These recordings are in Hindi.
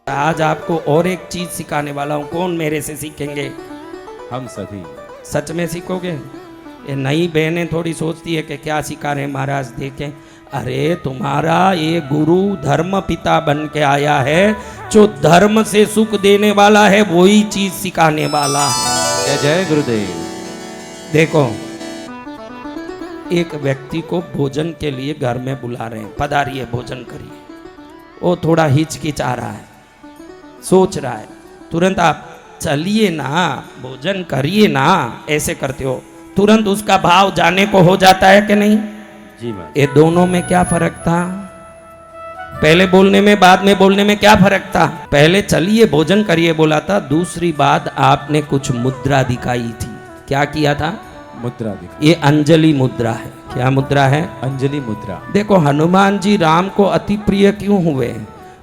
आज आपको और एक चीज सिखाने वाला हूं। कौन मेरे से सीखेंगे? हम सभी। सच में सीखोगे? ये नई बहनें थोड़ी सोचती है कि क्या सिखा रहे हैं महाराज, देखें। अरे तुम्हारा ये गुरु धर्म पिता बन के आया है, जो धर्म से सुख देने वाला है वही चीज सिखाने वाला है। जय जय गुरुदेव। देखो, एक व्यक्ति को भोजन के लिए घर में बुला रहे हैं, पधारिए भोजन करिए। वो थोड़ा हिचकिचा रहा है, सोच रहा है। तुरंत आप चलिए ना, भोजन करिए ना, ऐसे करते हो, तुरंत उसका भाव जाने को हो जाता है कि नहीं? जी मैम। ये दोनों में क्या फर्क था? पहले बोलने में बाद में बोलने में क्या फर्क था? पहले चलिए भोजन करिए बोला था, दूसरी बात आपने कुछ मुद्रा दिखाई थी। क्या किया था? मुद्रा दिखा। ये अंजलि मुद्रा है। क्या मुद्रा है? अंजलि मुद्रा। देखो, हनुमान जी राम को अति प्रिय क्यों हुए?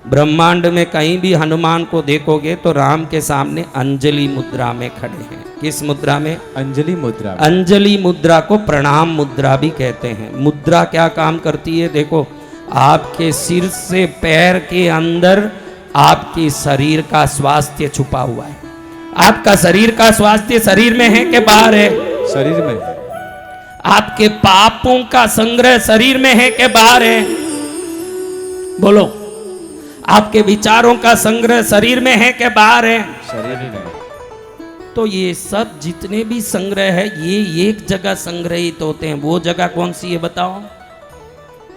ब्रह्मांड में कहीं भी हनुमान को देखोगे तो राम के सामने अंजलि मुद्रा में खड़े हैं। किस मुद्रा में? अंजलि मुद्रा। अंजलि मुद्रा को प्रणाम मुद्रा भी कहते हैं। मुद्रा क्या काम करती है? देखो, आपके सिर से पैर के अंदर आपके शरीर का स्वास्थ्य छुपा हुआ है। आपका शरीर का स्वास्थ्य शरीर में है कि बाहर है? शरीर में है। आपके पापों का संग्रह शरीर में है कि बाहर है? बोलो। आपके विचारों का संग्रह शरीर में है कि बाहर है? शरीर में। तो ये सब जितने भी संग्रह है ये एक जगह संग्रहित होते हैं। वो जगह कौन सी है बताओ?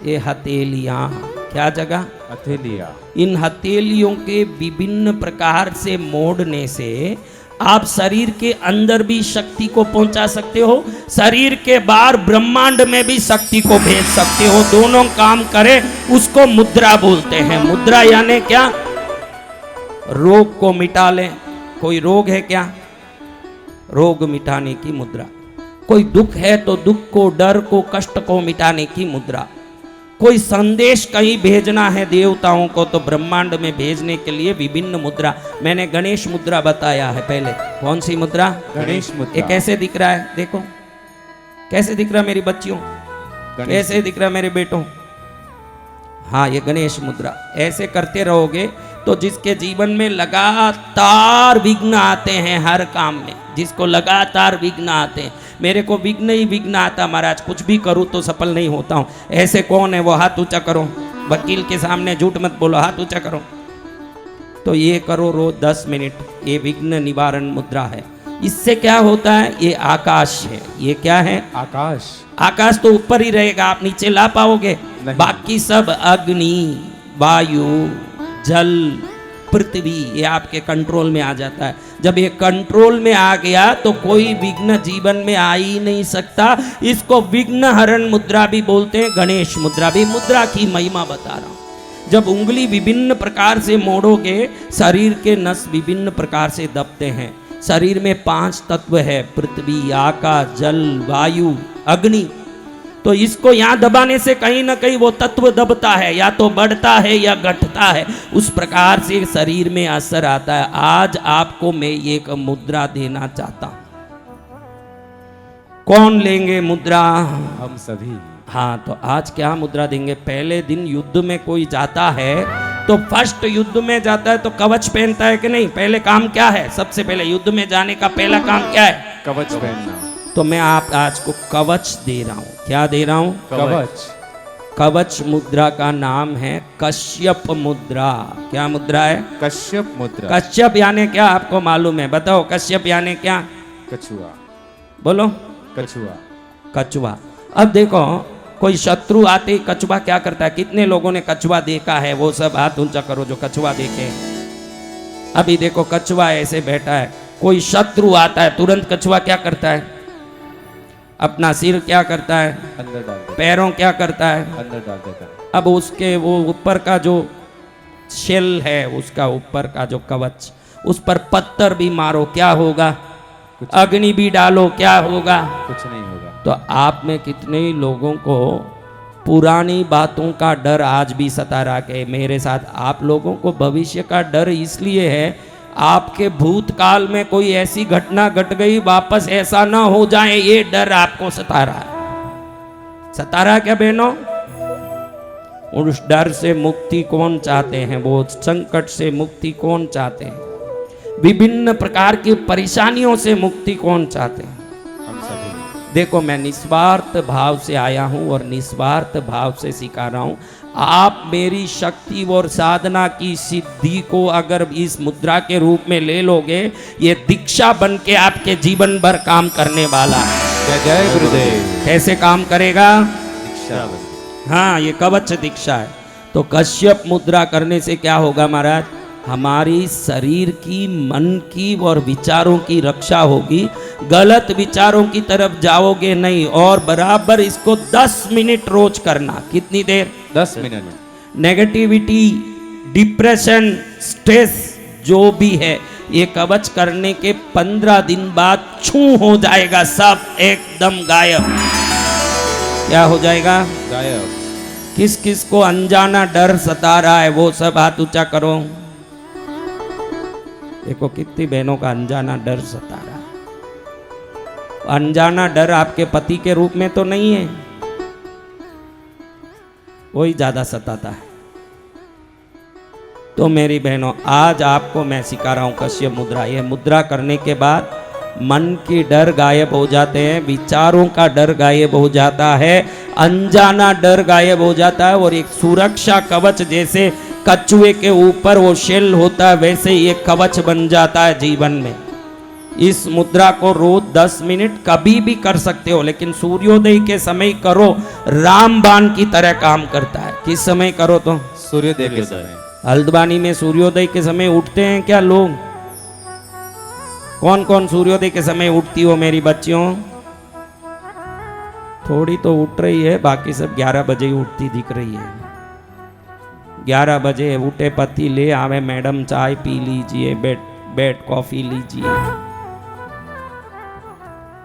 ये हथेलियां। क्या जगह? हथेलियां। इन हथेलियों के विभिन्न प्रकार से मोड़ने से आप शरीर के अंदर भी शक्ति को पहुंचा सकते हो, शरीर के बाहर ब्रह्मांड में भी शक्ति को भेज सकते हो। दोनों काम करे उसको मुद्रा बोलते हैं। मुद्रा यानी क्या? रोग को मिटा लें। कोई रोग है क्या? रोग मिटाने की मुद्रा। कोई दुख है तो दुख को, डर को, कष्ट को मिटाने की मुद्रा। कोई संदेश कहीं भेजना है देवताओं को तो ब्रह्मांड में भेजने के लिए विभिन्न मुद्रा। मैंने गणेश मुद्रा बताया है पहले। कौन सी मुद्रा? गणेश मुद्रा। ये कैसे दिख रहा है? देखो कैसे दिख रहा है मेरी बच्चियों, कैसे दिख रहा है मेरे बेटों। हाँ, ये गणेश मुद्रा। ऐसे करते रहोगे तो जिसके जीवन में लगातार विघ्न आते हैं, हर काम में जिसको लगातार विघ्न आते हैं, मेरे को विघ्न ही विघ्न आता महाराज, कुछ भी करूं तो सफल नहीं होता हूं, ऐसे कौन है? वो हाथ ऊंचा करो। वकील के सामने झूठ मत बोलो, हाथ ऊंचा करो। तो ये करो रोज 10 मिनट। ये विघ्न निवारण मुद्रा है। इससे क्या होता है? ये आकाश है। ये क्या है? आकाश। आकाश तो ऊपर ही रहेगा, आप नीचे ला पाओगे? बाकी सब अग्नि, वायु, जल, पृथ्वी, ये आपके कंट्रोल में आ जाता है। जब ये कंट्रोल में आ गया तो कोई विघ्न जीवन में आ ही नहीं सकता। इसको विघ्न हरण मुद्रा भी बोलते हैं, गणेश मुद्रा भी। मुद्रा की महिमा बता रहा हूं। जब उंगली विभिन्न प्रकार से मोड़ोगे, शरीर के नस विभिन्न प्रकार से दबते हैं। शरीर में 5 तत्व है, पृथ्वी, आकाश, जल, वायु, अग्नि। तो इसको यहां दबाने से कहीं ना कहीं वो तत्व दबता है, या तो बढ़ता है या घटता है। उस प्रकार से शरीर में असर आता है। आज आपको मैं एक मुद्रा देना चाहता हूं। कौन लेंगे मुद्रा? हम सभी। हाँ, तो आज क्या मुद्रा देंगे? पहले दिन युद्ध में कोई जाता है तो फर्स्ट युद्ध में जाता है तो कवच पहनता है कि नहीं? पहले काम क्या है? सबसे पहले युद्ध में जाने का पहला काम क्या है? कवच पहनना। तो मैं आप आज को कवच दे रहा हूं। क्या दे रहा हूं? कवच। कवच मुद्रा का नाम है कश्यप मुद्रा। क्या मुद्रा है? कश्यप मुद्रा। कश्यप यानी क्या आपको मालूम है? बताओ, कश्यप यानी क्या? कछुआ। बोलो। कछुआ। कछुआ। अब देखो, कोई शत्रु आते ही कछुआ क्या करता है? कितने लोगों ने कछुआ देखा है? वो सब हाथ ऊंचा करो जो कछुआ देखे। अभी देखो, कछुआ ऐसे बैठा है। कोई शत्रु आता है, तुरंत कछुआ क्या करता है? अपना सिर क्या करता है? अंदर डाल देता। पैरों क्या करता है? अंदर डाल देता। अब उसके वो ऊपर का जो शेल है, उसका ऊपर का जो कवच, उस पर पत्थर भी मारो, क्या होगा? अग्नि भी डालो, क्या होगा? कुछ नहीं होगा। तो आप में कितने ही लोगों को पुरानी बातों का डर आज भी सता रहा है। मेरे साथ आप लोगों को भविष्य का डर इसलिए है, आपके भूतकाल में कोई ऐसी घटना घट गई, वापस ऐसा ना हो जाए, ये डर आपको सता रहा है। सता रहा क्या बहनों? उस डर से मुक्ति कौन चाहते हैं, वो संकट से मुक्ति कौन चाहते हैं, विभिन्न प्रकार की परेशानियों से मुक्ति कौन चाहते हैं। हम सभी। देखो मैं निस्वार्थ भाव से आया हूं और निस्वार्थ भाव से सिखा रहा हूं। आप मेरी शक्ति और साधना की सिद्धि को अगर इस मुद्रा के रूप में ले लोगे, ये दीक्षा बन के आपके जीवन भर काम करने वाला है। जय जय गुरुदेव। कैसे काम करेगा? दीक्षा बन। हाँ, ये कवच दीक्षा है। तो कश्यप मुद्रा करने से क्या होगा महाराज? हमारी शरीर की, मन की और विचारों की रक्षा होगी। गलत विचारों की तरफ जाओगे नहीं। और बराबर इसको 10 मिनट रोज करना। कितनी देर? 10 मिनट। नेगेटिविटी, डिप्रेशन, स्ट्रेस जो भी है, ये कवच करने के 15 दिन बाद छू हो जाएगा, सब एकदम गायब। क्या हो जाएगा? गायब। किस किस को अनजाना डर सता रहा है, वो सब हाथ ऊंचा करो। देखो कितनी बहनों का अनजाना डर सता रहा है। अनजाना डर आपके पति के रूप में तो नहीं है, वही ज्यादा सताता है। तो मेरी बहनों, आज आपको मैं सिखा रहा हूं कश्यप मुद्रा। यह मुद्रा करने के बाद मन के डर गायब हो जाते हैं, विचारों का डर गायब हो जाता है, अनजाना डर गायब हो जाता है। और एक सुरक्षा कवच, जैसे कछुए के ऊपर वो शेल होता है, वैसे ये कवच बन जाता है जीवन में। इस मुद्रा को रोज 10 मिनट कभी भी कर सकते हो, लेकिन सूर्योदय के समय करो। रामबाण की तरह काम करता है। किस समय करो? तो सूर्योदय के समय। हल्द्वानी में सूर्योदय के समय उठते हैं क्या लोग? कौन कौन सूर्योदय के समय उठती हो मेरी बच्चियों? थोड़ी तो उठ रही है, बाकी सब 11 बजे ही उठती दिख रही है। 11 बजे उठे, पति ले आवे, मैडम चाय पी लीजिए, बेड कॉफी लीजिए।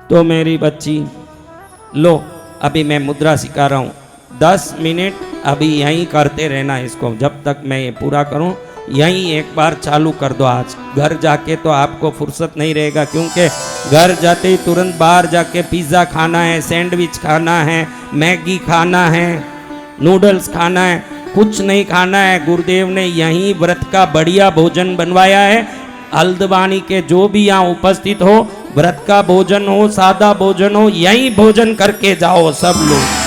तो मेरी बच्ची लो, अभी मैं मुद्रा सिखा रहा हूं, 10 मिनट अभी यहीं करते रहना इसको। जब तक मैं ये पूरा करूं, यहीं एक बार चालू कर दो। आज घर जाके तो आपको फुर्सत नहीं रहेगा, क्योंकि घर जाते ही तुरंत बाहर जाके पिज्ज़ा खाना है, सैंडविच खाना है, मैगी खाना है, नूडल्स खाना है, कुछ नहीं खाना है। गुरुदेव ने यहीं व्रत का बढ़िया भोजन बनवाया है। हल्द्वानी के जो भी यहाँ उपस्थित हो, व्रत का भोजन हो, सादा भोजन हो, यहीं भोजन करके जाओ सब लोग।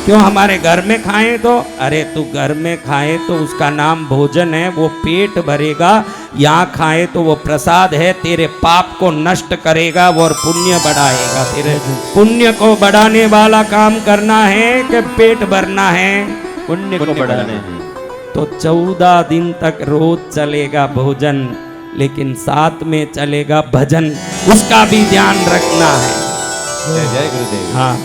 क्यों हमारे घर में खाएं तो? अरे तू घर में खाए तो उसका नाम भोजन है, वो पेट भरेगा। यहाँ खाए तो वो प्रसाद है, तेरे पाप को नष्ट करेगा और पुण्य बढ़ाएगा। तेरे पुण्य को बढ़ाने वाला काम करना है कि पेट भरना है? पुण्य को बढ़ाने हैं। तो 14 दिन तक रोज चलेगा भोजन, लेकिन साथ में चलेगा भजन, उसका भी ध्यान रखना है। जय जय गुरुदेव। हाँ,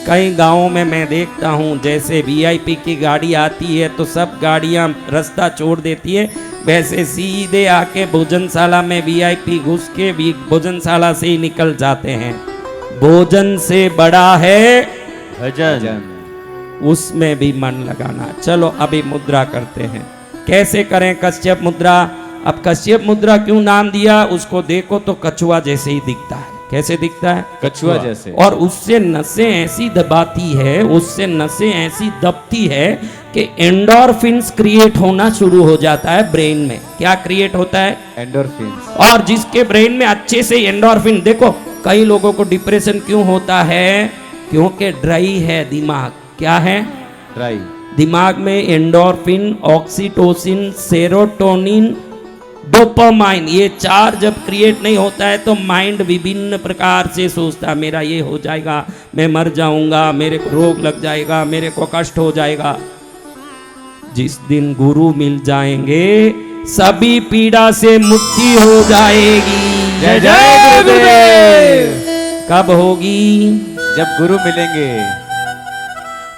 कई गांवों में मैं देखता हूँ, जैसे वीआईपी की गाड़ी आती है तो सब गाड़ियाँ रास्ता छोड़ देती है, वैसे सीधे आके भोजनशाला में वीआईपी घुस के भी भोजनशाला से ही निकल जाते हैं। भोजन से बड़ा है भजन। उसमें भी मन लगाना। चलो अभी मुद्रा करते हैं। कैसे करें कश्यप मुद्रा? अब कश्यप मुद्रा क्यों नाम दिया? उसको देखो तो कछुआ जैसे ही दिखता है। कैसे दिखता है? कछुआ जैसे। और उससे नसें ऐसी दबाती है, उससे नसें ऐसी दबती है कि एंडोर्फिन्स क्रिएट होना शुरू हो जाता है ब्रेन में। क्या क्रिएट होता है? एंडोर्फिन्स। और जिसके ब्रेन में अच्छे से एंडोर्फिन, देखो कई लोगों को डिप्रेशन क्यों होता है? क्योंकि ड्राई है दिमाग। क्या है? ड्राई। दिमाग में एंडोर्फिन, ऑक्सीटोसिन, सेरोटोनिन, डोपामाइन, ये 4 जब क्रिएट नहीं होता है तो माइंड विभिन्न प्रकार से सोचता है, मेरा ये हो जाएगा, मैं मर जाऊंगा, मेरे को रोग लग जाएगा, मेरे को कष्ट हो जाएगा। जिस दिन गुरु मिल जाएंगे, सभी पीड़ा से मुक्ति हो जाएगी। जय जय गुरुदेव। कब होगी? जब गुरु मिलेंगे।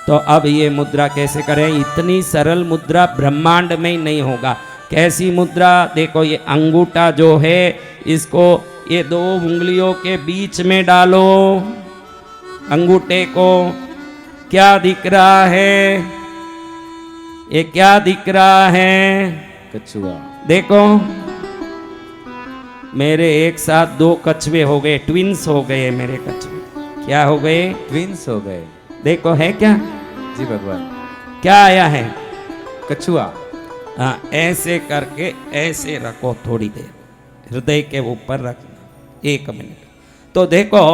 तो अब ये मुद्रा कैसे करें? इतनी सरल मुद्रा ब्रह्मांड में ही नहीं होगा। कैसी मुद्रा? देखो ये अंगूठा जो है, इसको ये 2 उंगलियों के बीच में डालो। अंगूठे को क्या दिख रहा है? ये क्या दिख रहा है? कछुआ। देखो मेरे एक साथ 2 कछुए हो गए, ट्विंस हो गए मेरे कछुए। क्या हो गए? ट्विंस हो गए। देखो है क्या? जी भगवान। क्या आया है? कछुआ। हाँ, ऐसे करके ऐसे रखो थोड़ी देर, हृदय के ऊपर रखना 1 मिनट। तो देखो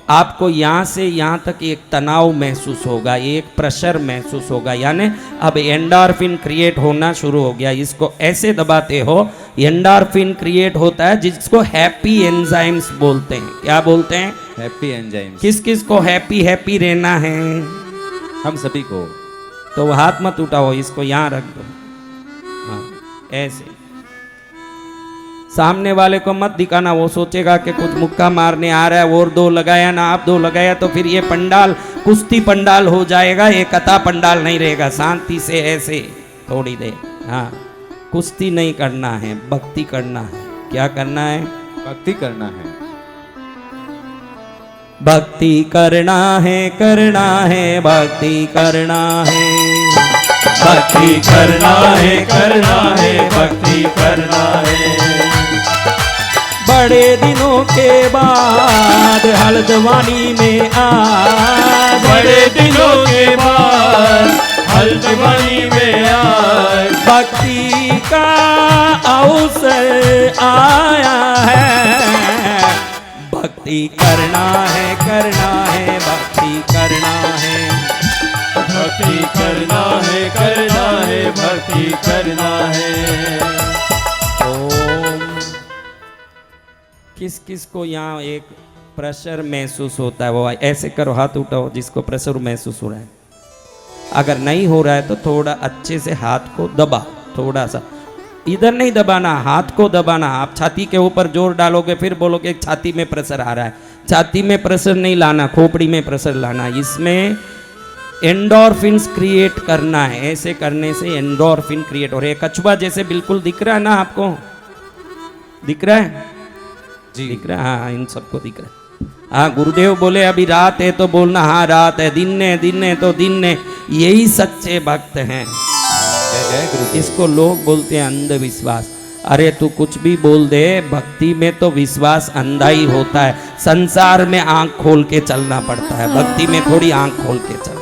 आपको यहाँ से यहाँ तक एक तनाव महसूस होगा, एक प्रेशर महसूस होगा, यानी अब एंडोर्फिन क्रिएट होना शुरू हो गया। इसको ऐसे दबाते हो, एंडोर्फिन क्रिएट होता है जिसको हैप्पी एंजाइम्स बोलते हैं। क्या बोलते हैं? Happy enzymes. किस किस को हैप्पी हैप्पी रहना है? हम सभी को। तो वो हाथ मत उठाओ, इसको यहाँ रख दो। हाँ, ऐसे सामने वाले को मत दिखाना, वो सोचेगा कि कुछ मुक्का मारने आ रहा है, और 2 लगाया ना आप 2 लगाया, तो फिर ये पंडाल कुश्ती पंडाल हो जाएगा, ये कथा पंडाल नहीं रहेगा। शांति से ऐसे थोड़ी देर, हाँ, कुश्ती नहीं करना है, भक्ति करना है। क्या करना है? भक्ति करना है। भक्ति करना है, करना है, भक्ति करना है, भक्ति करना है, करना है, भक्ति करना है। बड़े दिनों के बाद हल्द्वानी में आज, बड़े दिनों के बाद हल्द्वानी में आज भक्ति का अवसर आया है। भक्ति करना है, करना है, भक्ति करना है, भक्ति करना है, करना है, भक्ति करना है। ओम। किस किस को यहाँ एक प्रेशर महसूस होता है? वो ऐसे करो, हाथ उठाओ जिसको प्रेशर महसूस हो रहा है। अगर नहीं हो रहा है तो थोड़ा अच्छे से हाथ को दबा, थोड़ा सा इधर नहीं दबाना, हाथ को दबाना। आप छाती के ऊपर जोर डालोगे फिर बोलोगे छाती में प्रेशर आ रहा है। छाती में प्रेशर नहीं लाना, खोपड़ी में प्रेशर लाना। इसमें एंडोर्फिन्स क्रिएट करना है। ऐसे करने से एंडोर्फिन क्रिएट हो रहे हैं। कछुआ जैसे बिल्कुल दिख रहा है ना आपको? दिख रहा है जी? दिख रहा है, हाँ, इन सबको दिख रहा है। हाँ, गुरुदेव बोले अभी रात है तो बोलना हाँ रात है, दिन है, दिन है तो दिन है। यही सच्चे भक्त हैं। इसको लोग बोलते हैं अंधविश्वास। अरे तू कुछ भी बोल दे, भक्ति में तो विश्वास अंधा ही होता है। संसार में आंख खोल के चलना पड़ता है, भक्ति में थोड़ी आंख खोल के चल।